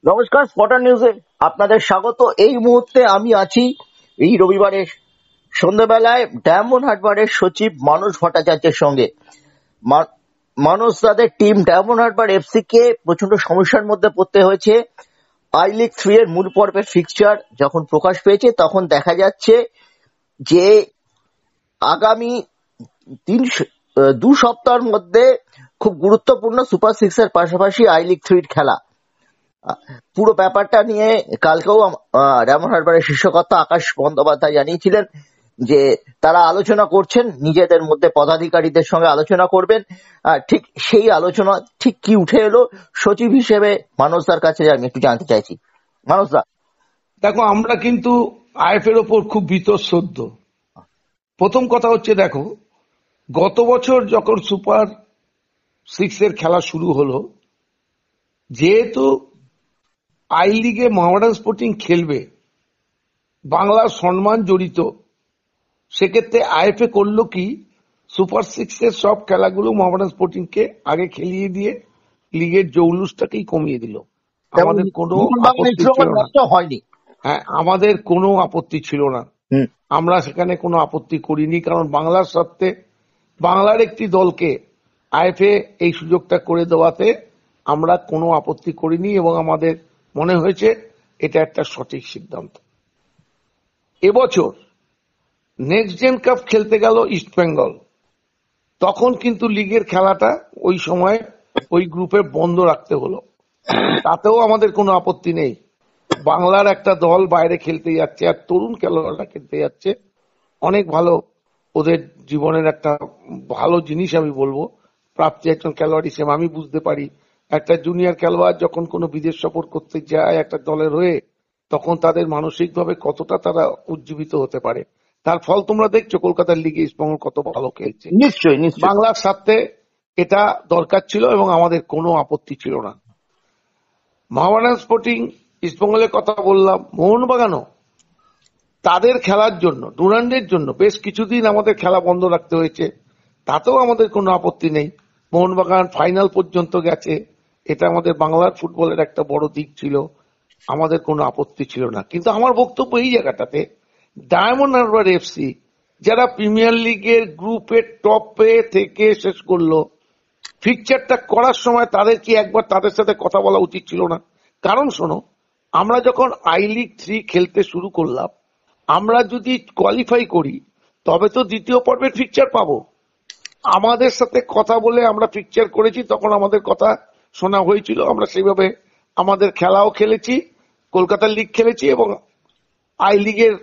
নমস্কার, স্পটার নিউজে আপনাদের স্বাগত। এই মুহূর্তে আমি আছি এই রবিবারের সন্ধ্যাবেলায় ডায়মন্ড হারবারের সচিব মানস ভট্টাচার্যের সঙ্গে। মানস তাদের টিম ডায়মন্ড হারবার এফসি কে প্রচন্ড সমস্যার মধ্যে পড়তে হয়েছে। আই লিগ 3 এর মূল পর্বের ফিক্সচার যখন প্রকাশ পেয়েছে তখন দেখা যাচ্ছে যে আগামী 2 সপ্তাহের মধ্যে খুব গুরুত্বপূর্ণ সুপার 6 এর পাশাপাশি আই লিগ 3 খেলা। পুরো ব্যাপারটা নিয়ে কালকেও ডায়মন্ড হারবারের শীর্ষকর্তা আকাশ বন্দ্যোপাধ্যায় জানিয়েছিলেন যে তারা আলোচনা করছেন, নিজেদের মধ্যে পদাধিকারীদের সঙ্গে আলোচনা করবেন। ঠিক সেই আলোচনা ঠিক কি উঠে এলো সচিব হিসেবে মানসদার কাছে আমি একটু জানতে চাইছি। মানসদা, দেখো, আমরা কিন্তু আইএফ এর ওপর খুব বীতশ্রদ্ধ। প্রথম কথা হচ্ছে, দেখো, গত বছর যখন সুপার 6 এর খেলা শুরু হলো, যেহেতু আই লিগে মোহামেডান স্পোর্টিং খেলবে, বাংলার সম্মান জড়িত, সেক্ষেত্রে আইএফএ করলো কি, সুপার 6 এর সব খেলাগুলো মোহামেডান স্পোর্টিং কে আগে খেলিয়ে দিয়ে লিগের জৌলুসটাকেই কমিয়ে দিল। আমাদের কোনো আপত্তি ছিল না। হয়নি। হ্যাঁ, আমাদের কোনো আপত্তি ছিল না। আমরা সেখানে কোনো আপত্তি করিনি, কারণ বাংলার স্বার্থে বাংলার একটি দলকে আইএফএ এই সুযোগটা করে দেওয়াতে আমরা কোনো আপত্তি করিনি এবং আমাদের মনে হয়েছে এটা একটা সঠিক সিদ্ধান্ত। এবছর নেক্সট জেন কাপ খেলতে গেল ইস্ট বেঙ্গল, তখন কিন্তু লিগের খেলাটা ওই সময় ওই গ্রুপে বন্ধ রাখতে হলো। তাতেও আমাদের কোনো আপত্তি নেই। বাংলার একটা দল বাইরে খেলতে যাচ্ছে আর তরুণ খেলোয়াড়রা খেলতে যাচ্ছে, অনেক ভালো। ওদের জীবনের একটা ভালো জিনিস আমি বলবো, প্রাপ্তি একজন খেলোয়াড় হিসেবে আমি বুঝতে পারি। একটা জুনিয়র খেলোয়াড় যখন কোনো বিদেশ সফর করতে যায় একটা দলের হয়ে, তখন তাদের মানসিকভাবে কতটা তারা উজ্জীবিত হতে পারে, তার ফল তোমরা দেখছো। কলকাতার লিগে ইস্টবেঙ্গল কত ভালো খেলছে। নিশ্চয়ই নিশ্চয়ই বাংলার স্বার্থে এটা দরকার ছিল এবং আমাদের কোনো আপত্তি ছিল না। মোহামেডান স্পোর্টিং, ইস্টবেঙ্গলের কথা বললাম, মোহনবাগানও তাদের খেলার জন্য, ডুরান্ডের জন্য বেশ কিছুদিন আমাদের খেলা বন্ধ রাখতে হয়েছে, তাতেও আমাদের কোনো আপত্তি নেই। মোহনবাগান ফাইনাল পর্যন্ত গেছে, এটা আমাদের বাংলার ফুটবলের একটা বড় দিক ছিল, আমাদের কোনো আপত্তি ছিল না। কিন্তু আমার বক্তব্য এই জায়গাটাতে, ডায়মন্ড হারবার এফসি যারা প্রিমিয়ার লিগের গ্রুপের টপে থেকে শেষ করলো, ফিকচারটা করার সময় তাদের কি একবার তাদের সাথে কথা বলা উচিত ছিল না? কারণ শোনো, আমরা যখন আই লিগ 3 খেলতে শুরু করলাম, আমরা যদি কোয়ালিফাই করি তবে তো দ্বিতীয় পর্বের ফিকচার পাবো। আমাদের সাথে কথা বলে আমরা ফিকচার করেছি, তখন আমাদের কথা শোনা হয়েছিল, আমরা সেইভাবে আমাদের খেলাও খেলেছি, কলকাতার লিগ খেলেছি এবং আই লিগের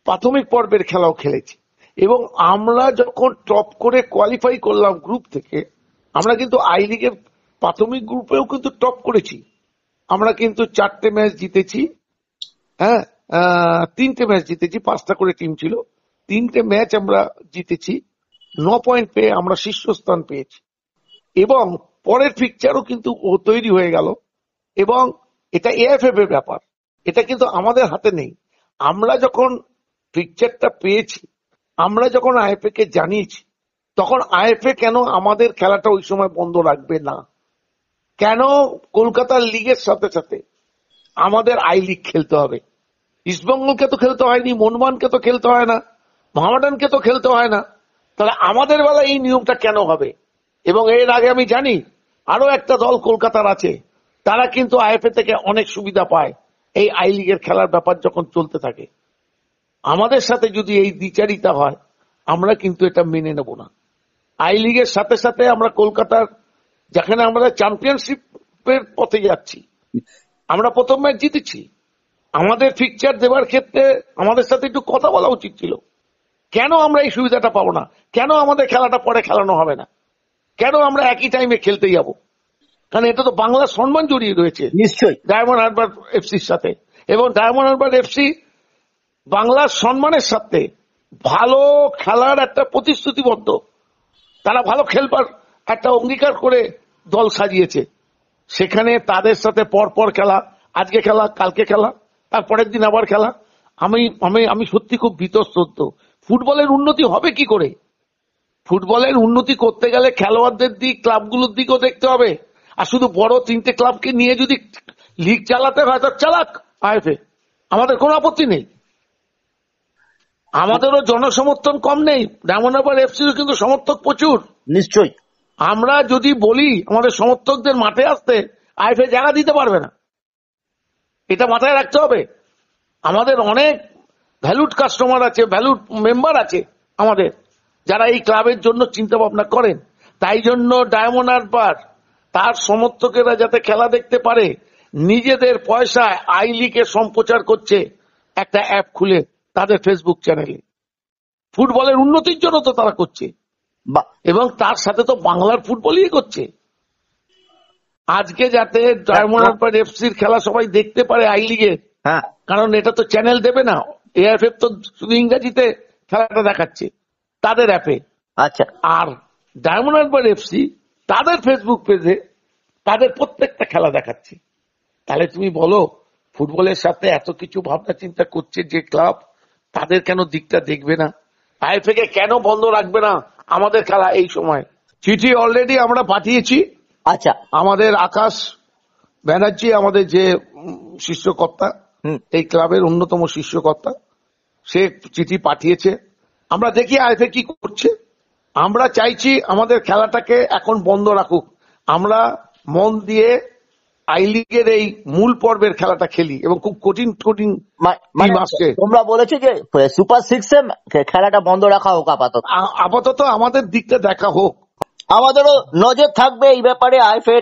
প্রাথমিক পর্বের খেলাও খেলেছি। এবং আমরা যখন টপ করে কোয়ালিফাই করলাম গ্রুপ থেকে, আমরা কিন্তু আই লিগের প্রাথমিক গ্রুপেও কিন্তু টপ করেছি। আমরা কিন্তু 4টে ম্যাচ জিতেছি, হ্যাঁ, 3টে ম্যাচ জিতেছি, 5টা করে টিম ছিল, 3টে ম্যাচ আমরা জিতেছি, 9 পয়েন্ট পেয়ে আমরা শীর্ষস্থান পেয়েছি। এবং পরের ফিকচারও কিন্তু তৈরি হয়ে গেল এবং এটা এএফএফ এর ব্যাপার, এটা কিন্তু আমাদের হাতে নেই। আমরা যখন ফিকচারটা পেয়েছি, আমরা যখন আইএফএ কে জানিয়েছি, তখন আইএফএ কেন আমাদের খেলাটা ওই সময় বন্ধ রাখবে না? কেন কলকাতার লিগের সাথে সাথে আমাদের আই লিগ খেলতে হবে? ইস্টবেঙ্গলকে তো খেলতে হয়নি, মোহনবাগানকে তো খেলতে হয় না, মোহামেডানকে তো খেলতে হয় না, তাহলে আমাদের বেলায় এই নিয়মটা কেন হবে? এবং এর আগে আমি জানি আরো একটা দল কলকাতার আছে, তারা কিন্তু আইএফএ থেকে অনেক সুবিধা পায় এই আই লিগের খেলার ব্যাপার যখন চলতে থাকে। আমাদের সাথে যদি এই দ্বিচারিতা হয়, আমরা কিন্তু এটা মেনে নেব না। আই লিগের সাথে সাথে আমরা কলকাতার, যেখানে আমরা চ্যাম্পিয়নশিপের পথে যাচ্ছি, আমরা প্রথম ম্যাচ জিতেছি, আমাদের ফিকচার দেওয়ার ক্ষেত্রে আমাদের সাথে একটু কথা বলা উচিত ছিল। কেন আমরা এই সুবিধাটা পাবো না? কেন আমাদের খেলাটা পরে খেলানো হবে না? কেন আমরা একই টাইমে খেলতে যাব? কারণ এটা তো বাংলার সম্মান জড়িয়ে রয়েছে নিশ্চয়ই ডায়মন্ড হারবার এফসির সাথে, এবং ডায়মন্ড হারবার এফসি বাংলার সম্মানের সাথে ভালো খেলার একটা প্রতিশ্রুতিবদ্ধ, তারা ভালো খেলবার একটা অঙ্গীকার করে দল সাজিয়েছে। সেখানে তাদের সাথে পরপর খেলা, আজকে খেলা, কালকে খেলা, তারপরের দিন আবার খেলা, আমি আমি আমি সত্যি খুব ভীতশ্রদ্ধ। ফুটবলের উন্নতি হবে কি করে? ফুটবলের উন্নতি করতে গেলে খেলোয়াড়দের দিক, ক্লাবগুলোর দিকও দেখতে হবে। আর শুধু বড় 3টে ক্লাবকে নিয়ে যদি লিগ চালাতে হয়তো চালাক আইএফএ, আমাদের কোনো আপত্তি নেই। আমাদেরও জনসমর্থন কম নেই, ডায়মন্ড হারবার এফসিরও কিন্তু সমর্থক প্রচুর। নিশ্চয়ই। আমরা যদি বলি আমাদের সমর্থকদের মাঠে আসতে, আইএফএ জায়গা দিতে পারবে না, এটা মাথায় রাখতে হবে। আমাদের অনেক ভ্যালুড কাস্টমার আছে, ভ্যালুড মেম্বার আছে আমাদের, যারা এই ক্লাবের জন্য চিন্তা ভাবনা করেন। তাই জন্য ডায়মন্ড হারবার তার সমর্থকেরা যাতে খেলা দেখতে পারে, নিজেদের পয়সায় আই লিগে সম্প্রচার করছে একটা অ্যাপ খুলে তাদের ফেসবুক চ্যানেলে। ফুটবলের উন্নতির জন্য তো তারা করছে, বাহ, এবং তার সাথে তো বাংলার ফুটবলই করছে। আজকে যাতে ডায়মন্ড হারবার এফসির খেলা সবাই দেখতে পারে আই লিগে, হ্যাঁ, কারণ এটা তো চ্যানেল দেবে না, এআইএফএফ তো শুধু ইংরেজিতে খেলাটা দেখাচ্ছে তাদের অ্যাপে। আচ্ছা, আর ডায়মন্ড হারবার এফসি তাদের ফেসবুক পেজে তাদের প্রত্যেকটা খেলা দেখাচ্ছে। তাহলে তুমি বলো, ফুটবলের সাথে এত কিছু ভাবনা চিন্তা করছে যে ক্লাব, তাদের কেন দিকটা দেখবে না? আইএফএ কে কেন বন্ধ রাখবে না আমাদের খেলা এই সময়? চিঠি অলরেডি আমরা পাঠিয়েছি। আচ্ছা, আমাদের আকাশ ব্যানার্জি, আমাদের যে শীর্ষকর্তা, এই ক্লাবের অন্যতম শীর্ষকর্তা, সে চিঠি পাঠিয়েছে। আমরা দেখি আইএফএ কি করছে। আমরা চাইছি আমাদের খেলাটাকে এখন বন্ধ রাখুক, আমরা মন দিয়ে আই লিগের এই মূল পর্বের খেলাটা খেলি, এবং খুব কঠিন কঠিন টিম আসছে। তোমরা বলেছো যে সুপার সিক্সে খেলাটা বন্ধ রাখা হোক আপাতত। আপাতত আমাদের দিকটা দেখা হোক। আমাদেরও নজর থাকবে এই ব্যাপারে, আইএফএ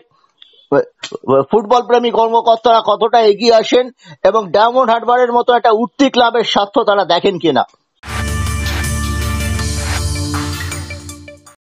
ফুটবল প্রেমী কর্মকর্তারা কতটা এগিয়ে আসেন এবং ডায়মন্ড হারবারের মতো একটা উঠতি ক্লাবের স্বার্থ তারা দেখেন কিনা।